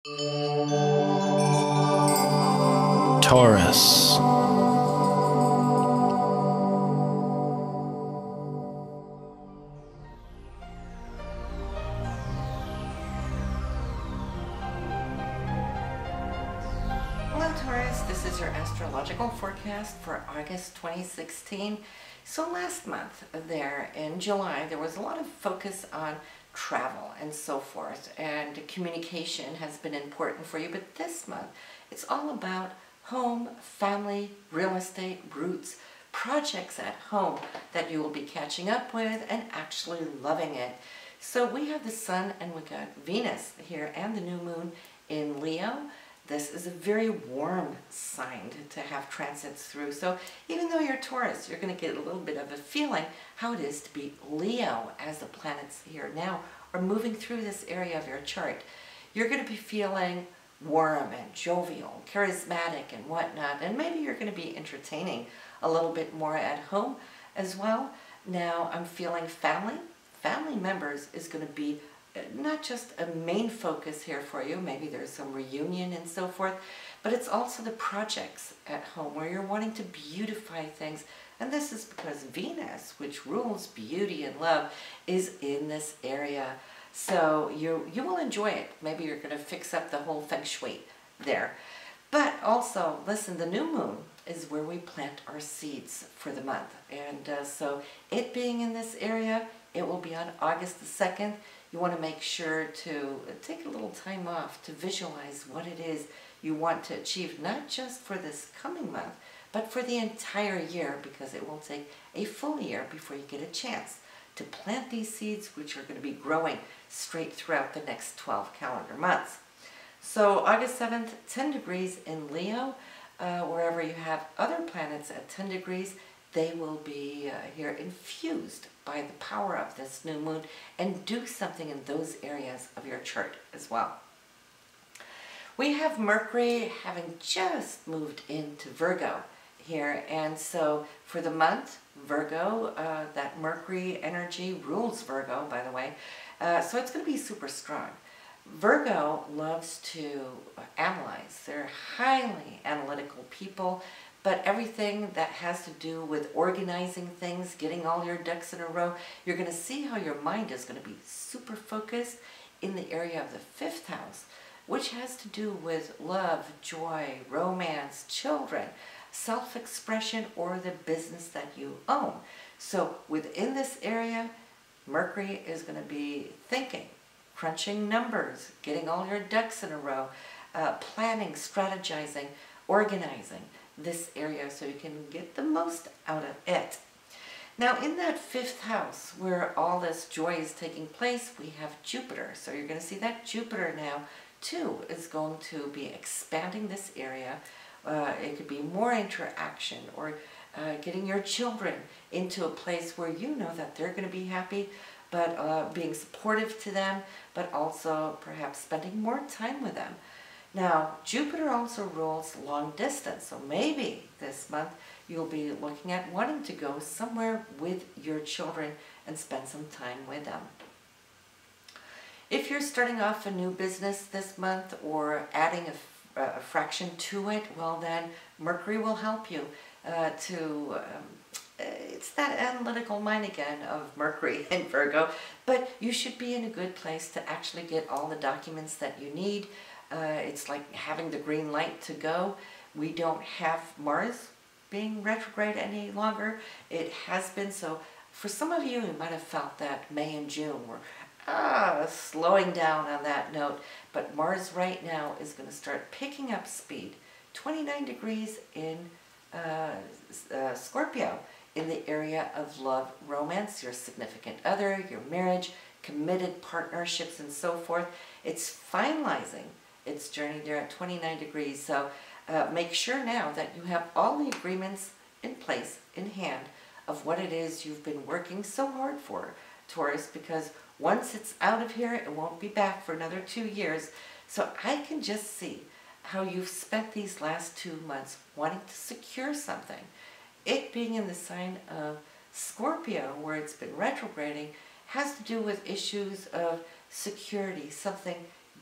Taurus. Hello Taurus, this is your astrological forecast for August 2016. So last month there in July there was a lot of focus on travel and so forth, and communication has been important for you, but this month it's all about home, family, real estate, roots, projects at home that you will be catching up with and actually loving it. So we have the Sun and we got Venus here and the new moon in Leo. This is a very warm sign to have transits through. So even though you're Taurus, you're going to get a little bit of a feeling how it is to be Leo as the planets here now are moving through this area of your chart. You're going to be feeling warm and jovial, charismatic and whatnot, and maybe you're going to be entertaining a little bit more at home as well. Now I'm feeling family members is going to be not just a main focus here for you, maybe there's some reunion and so forth, but it's also the projects at home where you're wanting to beautify things. And this is because Venus, which rules beauty and love, is in this area. So you will enjoy it. Maybe you're going to fix up the whole feng shui there. But also, listen, the new moon is where we plant our seeds for the month. And so it being in this area, it will be on August the 2nd. You want to make sure to take a little time off to visualize what it is you want to achieve, not just for this coming month, but for the entire year, because it will take a full year before you get a chance to plant these seeds, which are going to be growing straight throughout the next 12 calendar months. So August 7th, 10 degrees in Leo. Wherever you have other planets at 10 degrees, they will be here infused by the power of this new moon and do something in those areas of your chart as well. We have Mercury having just moved into Virgo here, and so for the month, Virgo, that Mercury energy rules Virgo, by the way, so it's going to be super strong. Virgo loves to analyze. They're highly analytical people, but everything that has to do with organizing things, getting all your ducks in a row, you're going to see how your mind is going to be super focused in the area of the 5th house, which has to do with love, joy, romance, children, self-expression, or the business that you own. So within this area, Mercury is going to be thinking, crunching numbers, getting all your ducks in a row, planning, strategizing, organizing this area so you can get the most out of it. Now in that 5th house where all this joy is taking place, we have Jupiter. So you're going to see that Jupiter now too is going to be expanding this area. It could be more interaction, or getting your children into a place where you know that they're going to be happy, but being supportive to them, but also perhaps spending more time with them. Now, Jupiter also rules long distance, so maybe this month you'll be looking at wanting to go somewhere with your children and spend some time with them. If you're starting off a new business this month or adding a fraction to it, well then Mercury will help you it's that analytical mind again of Mercury in Virgo, but you should be in a good place to actually get all the documents that you need. It's like having the green light to go. We don't have Mars being retrograde any longer. It has been, so for some of you, you might have felt that May and June were slowing down on that note, but Mars right now is going to start picking up speed. 29 degrees in Scorpio, in the area of love, romance, your significant other, your marriage, committed partnerships, and so forth. It's finalizing its journey there at 29 degrees. So make sure now that you have all the agreements in place, in hand, of what it is you've been working so hard for, Taurus, because once it's out of here, it won't be back for another 2 years. So I can just see how you've spent these last 2 months wanting to secure something. It being in the sign of Scorpio, where it's been retrograding, has to do with issues of security, something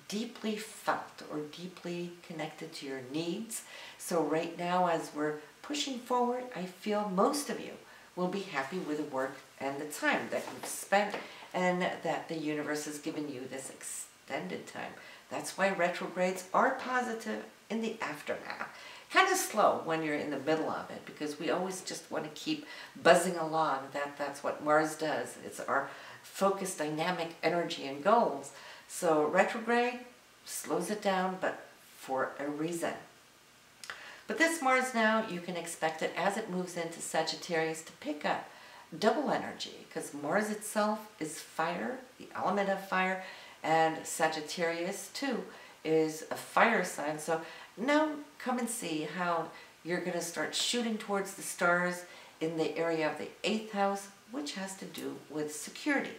deeply felt or deeply connected to your needs. So right now, as we're pushing forward, I feel most of you will be happy with the work and the time that you've spent, and that the universe has given you this extended time. That's why retrogrades are positive in the aftermath. Kind of slow when you're in the middle of it, because we always just want to keep buzzing along. That's what Mars does. It's our focused, dynamic energy and goals. So retrograde slows it down, but for a reason. But this Mars now, you can expect it as it moves into Sagittarius to pick up double energy, because Mars itself is fire, the element of fire, and Sagittarius too is a fire sign. So now come and see how you're going to start shooting towards the stars in the area of the 8th house, which has to do with security.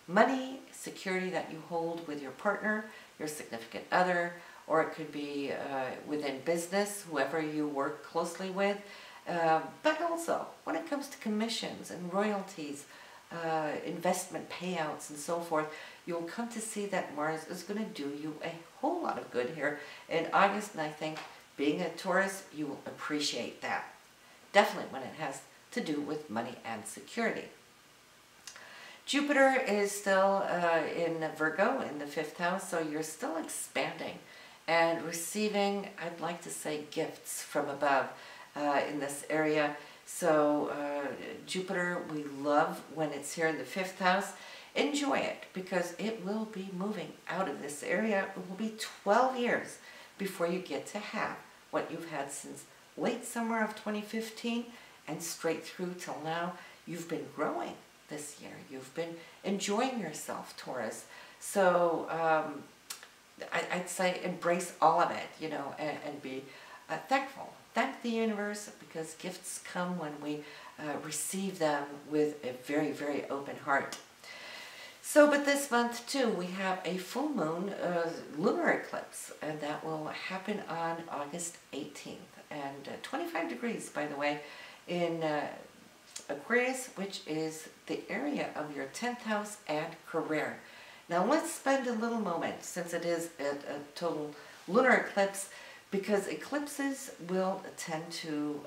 Money, security that you hold with your partner, your significant other, or it could be within business, whoever you work closely with. But also, when it comes to commissions and royalties, investment payouts and so forth, you'll come to see that Mars is going to do you a whole lot of good here in August, and I think being a Taurus, you will appreciate that. Definitely when it has to do with money and security. Jupiter is still in Virgo in the 5th house, so you're still expanding and receiving, I'd like to say, gifts from above in this area. So Jupiter, we love when it's here in the 5th house. Enjoy it, because it will be moving out of this area. It will be 12 years before you get to have what you've had since late summer of 2015 and straight through till now. You've been growing this year. You've been enjoying yourself, Taurus. So I'd say embrace all of it, you know, and be thankful. Thank the universe, because gifts come when we receive them with a very, very open heart. So, but this month too, we have a full moon lunar eclipse, and that will happen on August 18th, and 25 degrees, by the way, in Aquarius, which is the area of your 10th house and career. Now let's spend a little moment, since it is a total lunar eclipse, because eclipses will tend to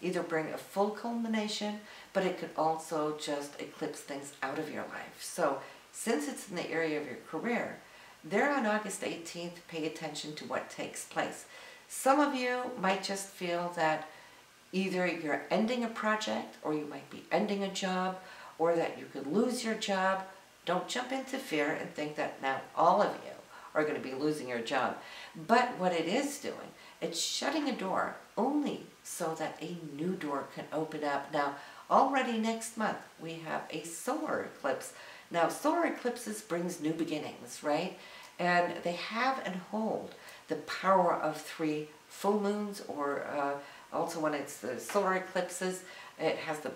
either bring a full culmination, but it could also just eclipse things out of your life. So since it's in the area of your career, there on August 18th, pay attention to what takes place. Some of you might just feel that either you're ending a project, or you might be ending a job, or that you could lose your job. Don't jump into fear and think that now all of you are going to be losing your job. But what it is doing, it's shutting a door only so that a new door can open up. Now, already next month, we have a solar eclipse. Now, solar eclipses brings new beginnings, right? And they have and hold the power of 3 full moons, or also when it's the solar eclipses, it has the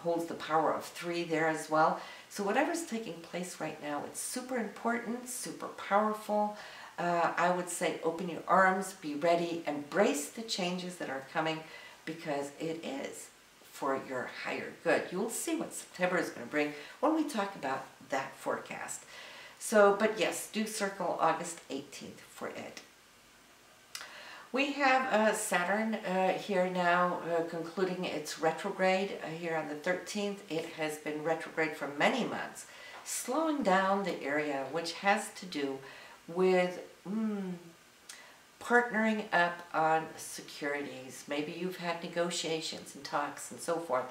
holds the power of 3 there as well. So whatever's taking place right now, it's super important, super powerful. I would say open your arms, be ready, embrace the changes that are coming, because it is for your higher good. You'll see what September is going to bring when we talk about that forecast. So, but yes, do circle August 18th for it. We have Saturn here now concluding its retrograde here on the 13th. It has been retrograde for many months, slowing down the area, which has to do with partnering up on securities. Maybe you've had negotiations and talks and so forth,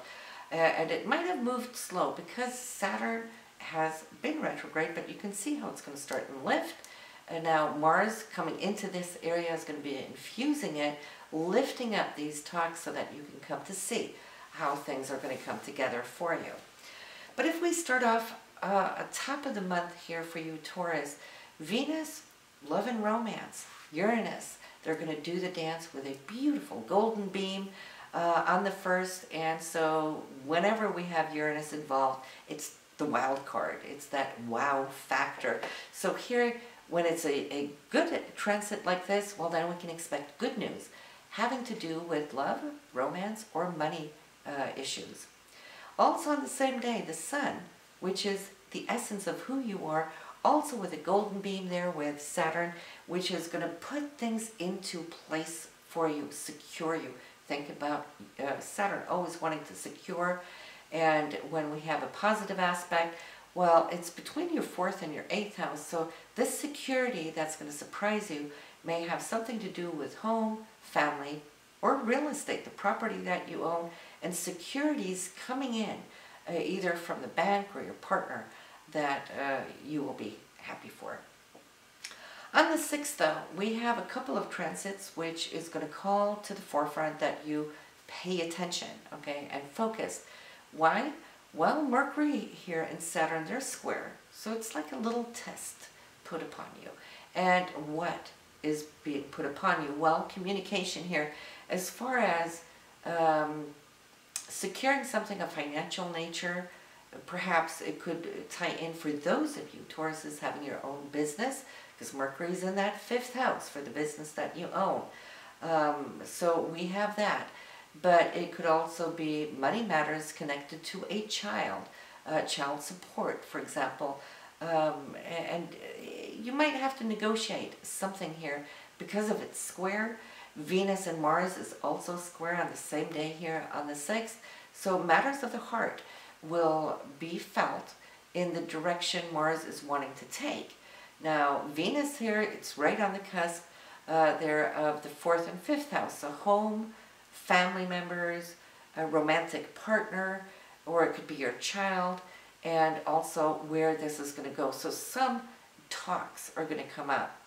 and it might have moved slow because Saturn has been retrograde, but you can see how it's going to start and lift. And now Mars coming into this area is going to be infusing it, lifting up these talks so that you can come to see how things are going to come together for you. But if we start off at top of the month here for you, Taurus, Venus, love and romance, Uranus, they're going to do the dance with a beautiful golden beam on the 1st. And so whenever we have Uranus involved, it's the wild card. It's that wow factor. So here, when it's a good transit like this, well, then we can expect good news having to do with love, romance, or money issues. Also on the same day, the Sun, which is the essence of who you are, Also with a golden beam there with Saturn, which is going to put things into place for you, secure you. Think about Saturn always wanting to secure, and when we have a positive aspect, well, it's between your 4th and your 8th house, so this security that's going to surprise you may have something to do with home, family, or real estate, the property that you own, and securities coming in, either from the bank or your partner, that you will be happy for. On the 6th, though, we have a couple of transits which is going to call to the forefront that you pay attention, okay, and focus. Why? Well, Mercury here and Saturn, they're square, so it's like a little test put upon you. And what is being put upon you? Well, communication here, as far as securing something of financial nature. Perhaps it could tie in for those of you, Tauruses, having your own business, because Mercury's in that 5th house for the business that you own. So we have that. But it could also be money matters connected to a child support, for example. And you might have to negotiate something here because of its square. Venus and Mars is also square on the same day here on the 6th. So matters of the heart will be felt in the direction Mars is wanting to take. Now, Venus here, it's right on the cusp there of the 4th and 5th house. So home, family members, a romantic partner, or it could be your child, and also where this is going to go. So some talks are going to come up.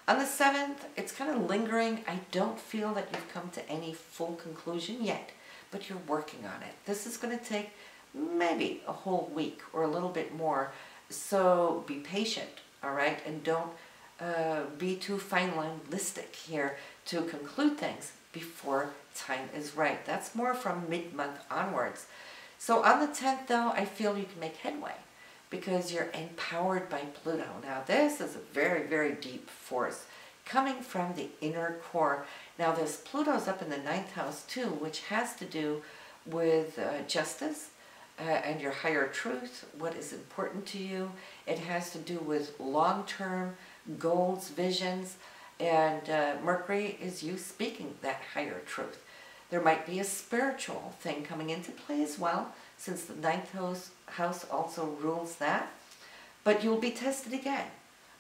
On the 7th, it's kind of lingering. I don't feel that you've come to any full conclusion yet, but you're working on it. This is going to take maybe a whole week or a little bit more. So be patient, all right? And don't be too finalistic here to conclude things before time is right. That's more from mid-month onwards. So on the 10th, though, I feel you can make headway because you're empowered by Pluto. Now, this is a very, very deep force coming from the inner core. Now, this Pluto's up in the 9th house, too, which has to do with justice and your higher truth, what is important to you. It has to do with long-term goals, visions, and Mercury is you speaking that higher truth. There might be a spiritual thing coming into play as well, since the 9th house also rules that. But you'll be tested again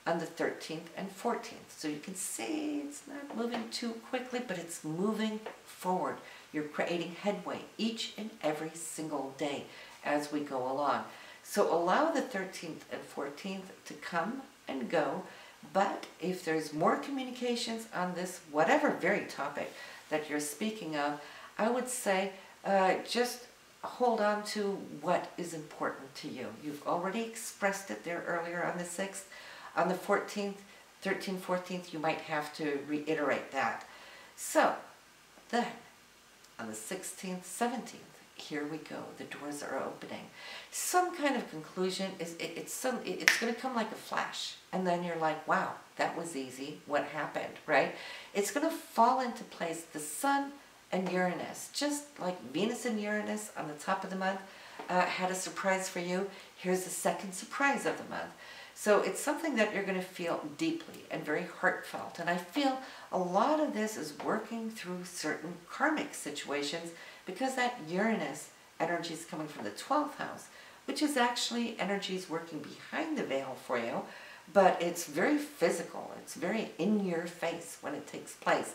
on the 13th and 14th. So you can see it's not moving too quickly, but it's moving forward. You're creating headway each and every single day as we go along. So allow the 13th and 14th to come and go. But if there's more communications on this, whatever very topic that you're speaking of, I would say just hold on to what is important to you. You've already expressed it there earlier on the 6th. On the 14th, 13th, 14th, you might have to reiterate that. So then, on the 16th, 17th, here we go. The doors are opening. Some kind of conclusion it's going to come like a flash, and then you're like, wow, that was easy. What happened, right? It's going to fall into place. The Sun and Uranus, just like Venus and Uranus on the top of the month, had a surprise for you. Here's the second surprise of the month. So it's something that you're going to feel deeply and very heartfelt. And I feel a lot of this is working through certain karmic situations because that Uranus energy is coming from the 12th house, which is actually energies working behind the veil for you, but it's very physical. It's very in your face when it takes place.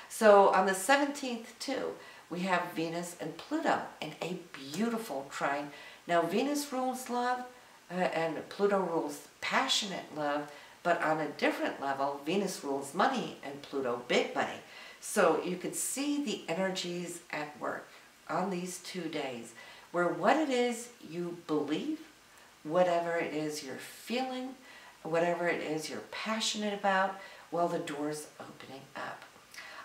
So on the 17th, too, we have Venus and Pluto in a beautiful trine. Now, Venus rules love, and Pluto rules passionate love, but on a different level, Venus rules money and Pluto big money. So you could see the energies at work on these 2 days, where what it is you believe, whatever it is you're feeling, whatever it is you're passionate about, well, the door's opening up.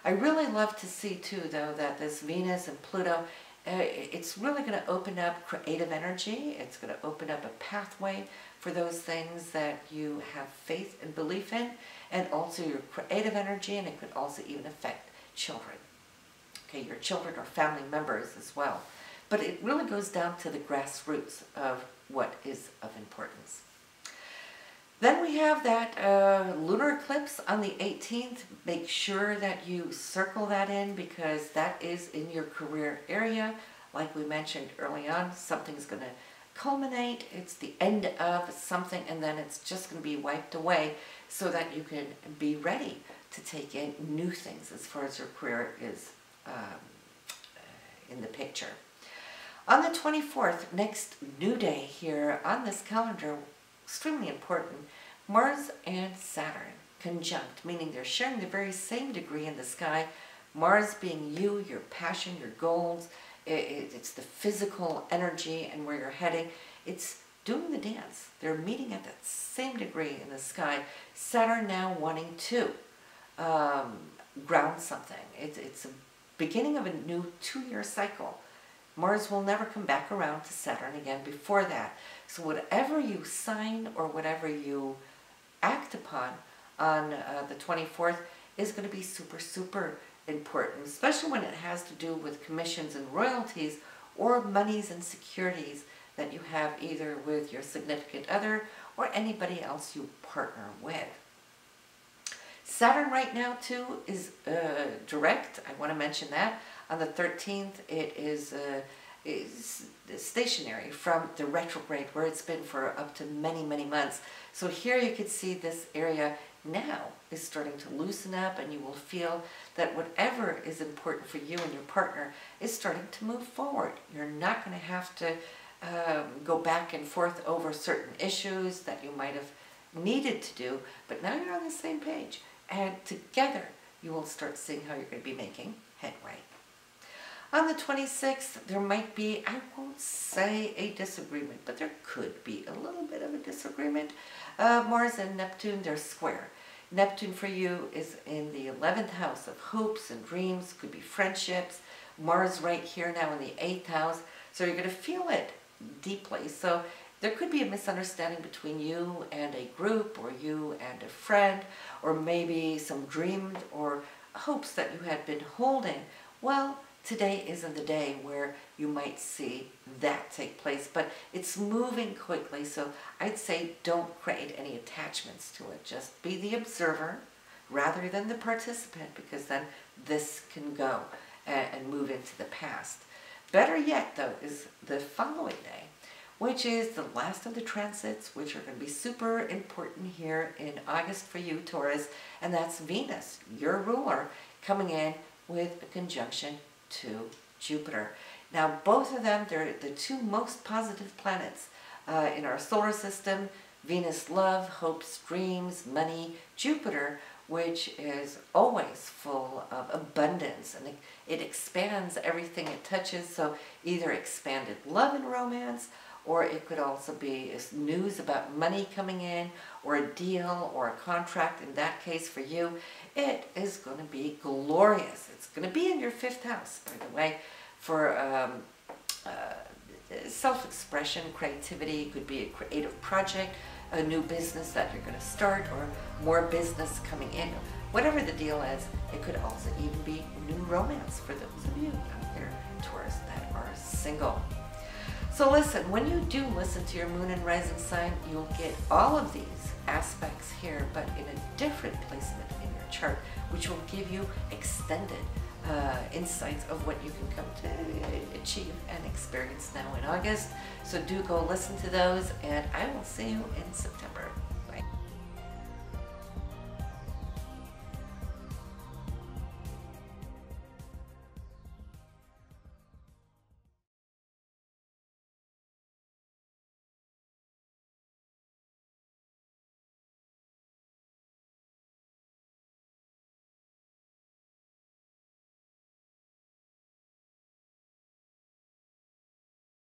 I really love to see, too, though, that this Venus and Pluto, it's really going to open up creative energy. It's going to open up a pathway for those things that you have faith and belief in, and also your creative energy, and it could also even affect children. Okay, your children or family members as well. But it really goes down to the grassroots of what is of importance. Then we have that lunar eclipse on the 18th. Make sure that you circle that in because that is in your career area. Like we mentioned early on, something's going to culminate. It's the end of something and then it's just going to be wiped away so that you can be ready to take in new things as far as your career is in the picture. On the 24th, next new day here on this calendar, extremely important, Mars and Saturn conjunct, meaning they're sharing the very same degree in the sky. Mars being you, your passion, your goals, it's the physical energy and where you're heading. It's doing the dance. They're meeting at that same degree in the sky. Saturn now wanting to ground something. It's a beginning of a new 2-year cycle. Mars will never come back around to Saturn again before that. So whatever you sign or whatever you act upon on the 24th is going to be super, super important, especially when it has to do with commissions and royalties or monies and securities that you have either with your significant other or anybody else you partner with. Saturn right now too is direct. I want to mention that. On the 13th it is stationary from the retrograde where it's been for up to many, many months. So here you can see this area now is starting to loosen up and you will feel that whatever is important for you and your partner is starting to move forward. You're not going to have to go back and forth over certain issues that you might have needed to do, but now you're on the same page and together you will start seeing how you're going to be making headway. On the 26th, there might be, I won't say a disagreement, but there could be a little bit of a disagreement. Mars and Neptune, they're square. Neptune for you is in the 11th house of hopes and dreams, could be friendships. Mars right here now in the 8th house, so you're going to feel it deeply. So there could be a misunderstanding between you and a group, or you and a friend, or maybe some dreams or hopes that you had been holding. Well, today isn't the day where you might see that take place, but it's moving quickly, so I'd say don't create any attachments to it. Just be the observer rather than the participant, because then this can go and move into the past. Better yet, though, is the following day, which is the last of the transits, which are going to be super important here in August for you, Taurus, and that's Venus, your ruler, coming in with a conjunction to Jupiter. Now both of them, they're the two most positive planets in our solar system. Venus, love, hopes, dreams, money. Jupiter, which is always full of abundance, and it expands everything it touches, so either expanded love and romance, or it could also be news about money coming in, or a deal, or a contract. In that case for you, it is going to be glorious. It's going to be in your 5th house, by the way, for self-expression, creativity. It could be a creative project, a new business that you're going to start, or more business coming in. Whatever the deal is, it could also even be new romance for those of you out there, Taurus, that are single. So listen, when you do listen to your moon and rising sign, you'll get all of these aspects here, but in a different placement in your chart, which will give you extended insights of what you can come to achieve and experience now in August. So do go listen to those, and I will see you in September.